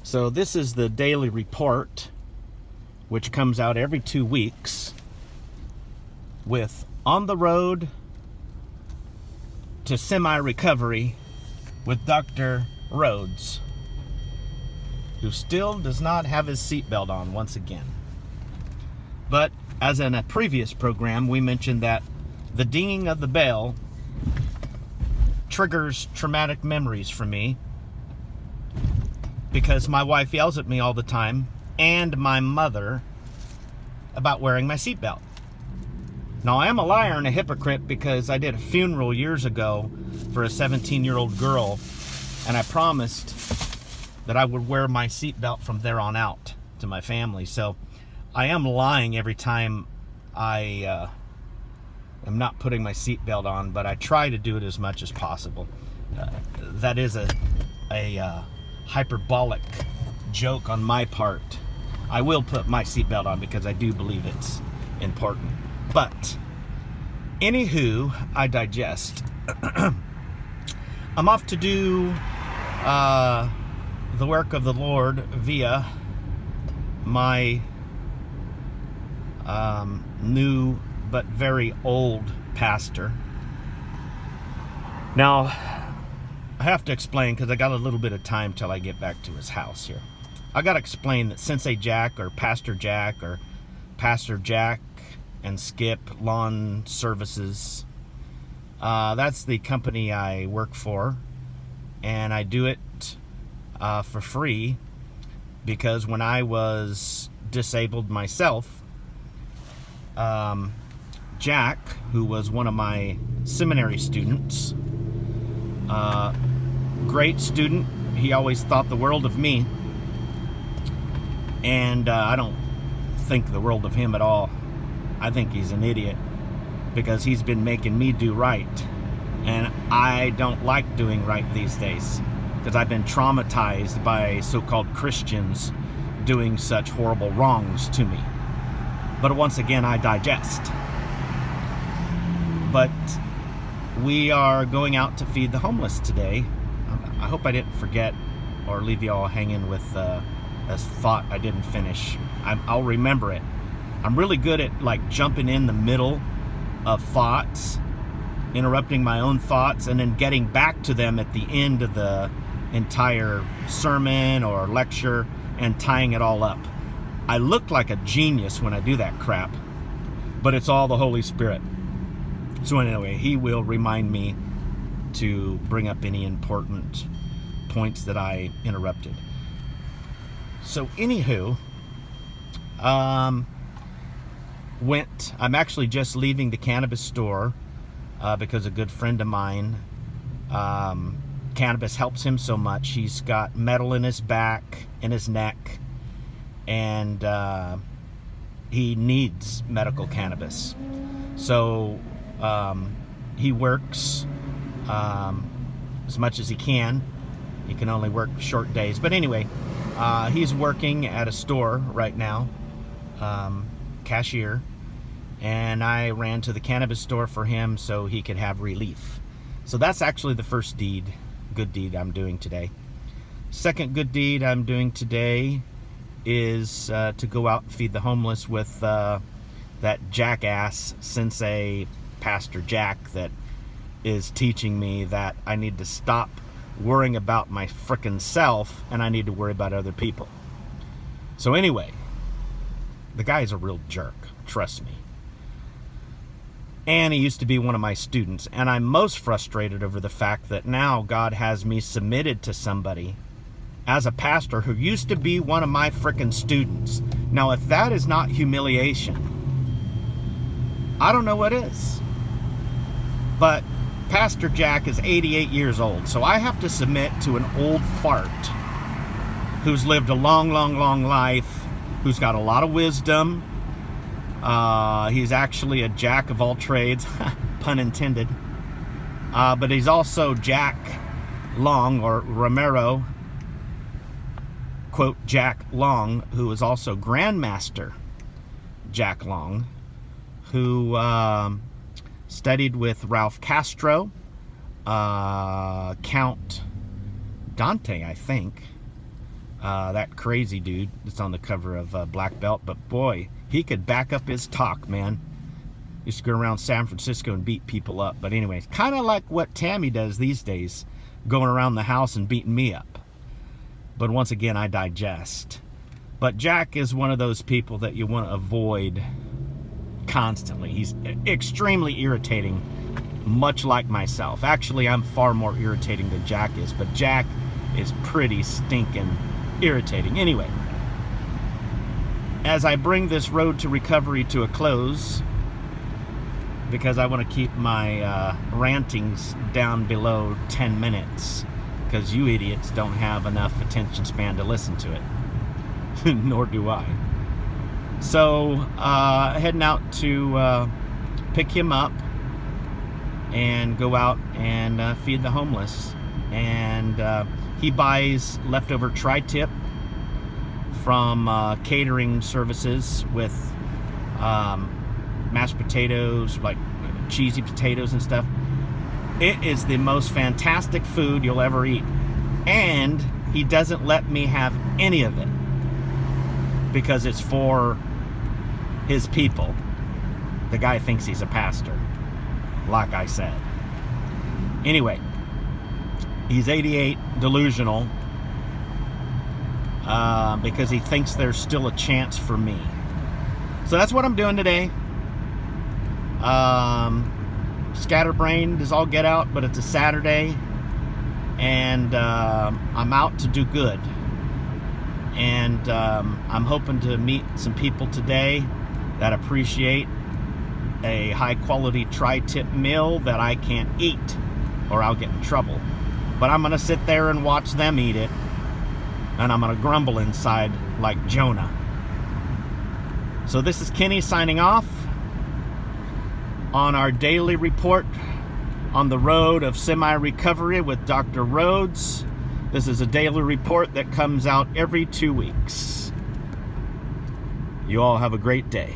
So this is the daily report, which comes out every 2 weeks, with On the Road to Semi-Recovery with Dr. Rhodes, who still does not have his seatbelt on once again. But as in a previous program, we mentioned that the dinging of the bell triggers traumatic memories for me because my wife yells at me all the time, and my mother, about wearing my seatbelt. Now, I am a liar and a hypocrite because I did a funeral years ago for a 17-year-old girl, and I promised that I would wear my seatbelt from there on out to my family. So I am lying every time I am not putting my seatbelt on, but I try to do it as much as possible. That is a hyperbolic joke on my part. I will put my seatbelt on because I do believe it's important. But anywho, I digest. I'm off to do the work of the Lord via my new but very old pastor. Now, I have to explain, because I got a little bit of time till I get back to his house here. I got to explain that Sensei Jack or Pastor Jack and Skip Lawn Services, that's the company I work for, and I do it for free because when I was disabled myself, Jack, who was one of my seminary students, great student, he always thought the world of me, and I don't think the world of him at all. I think he's an idiot because he's been making me do right, and I don't like doing right these days because I've been traumatized by so-called Christians doing such horrible wrongs to me. But once again, I digest. But we are going out to feed the homeless today. I hope I didn't forget or leave you all hanging with a thought I didn't finish. I'll remember it. I'm really good at like jumping in the middle of thoughts, interrupting my own thoughts, and then getting back to them at the end of the entire sermon or lecture and tying it all up. I look like a genius when I do that crap, but it's all the Holy Spirit. So anyway, he will remind me to bring up any important points that I interrupted. So anywho, I'm actually just leaving the cannabis store because a good friend of mine, cannabis helps him so much. He's got metal in his back, in his neck, and he needs medical cannabis. So he works as much as he can. He can only work short days. But anyway, he's working at a store right now, cashier, and I ran to the cannabis store for him so he could have relief. So that's actually the first good deed I'm doing today. Second good deed I'm doing today is to go out and feed the homeless with that jackass Sensei Pastor Jack that is teaching me that I need to stop worrying about my frickin' self and I need to worry about other people. So anyway, the guy's a real jerk, trust me. And he used to be one of my students, and I'm most frustrated over the fact that now God has me submitted to somebody as a pastor who used to be one of my frickin' students. Now, if that is not humiliation, I don't know what is. But Pastor Jack is 88 years old, so I have to submit to an old fart who's lived a long, long, long life, who's got a lot of wisdom. He's actually a jack of all trades, pun intended. But he's also Jack Long, or Romero, quote, Jack Long, who is also Grandmaster Jack Long, who studied with Ralph Castro, Count Dante, I think, that crazy dude that's on the cover of Black Belt. But boy, he could back up his talk, man. Used to go around San Francisco and beat people up. But anyways, kind of like what Tammy does these days, going around the house and beating me up. But once again, I digest. But Jack is one of those people that you want to avoid constantly. He's extremely irritating, much like myself. Actually, I'm far more irritating than Jack is, but Jack is pretty stinking irritating. Anyway, as I bring this road to recovery to a close, because I want to keep my rantings down below 10 minutes, because you idiots don't have enough attention span to listen to it. Nor do I. So, heading out to pick him up and go out and feed the homeless. And he buys leftover tri-tip from catering services with mashed potatoes, like cheesy potatoes and stuff. It is the most fantastic food you'll ever eat. And he doesn't let me have any of it because it's for his people. The guy thinks he's a pastor, like I said. Anyway, he's 88, delusional, because he thinks there's still a chance for me. So that's what I'm doing today. Scatterbrained as all get out, but it's a Saturday, and I'm out to do good. And I'm hoping to meet some people today that appreciate a high-quality tri-tip meal that I can't eat, or I'll get in trouble. But I'm going to sit there and watch them eat it, and I'm going to grumble inside like Jonah. So this is Kenny signing off on our daily report on the road of semi-recovery with Dr. Rhodes. This is a daily report that comes out every 2 weeks. You all have a great day.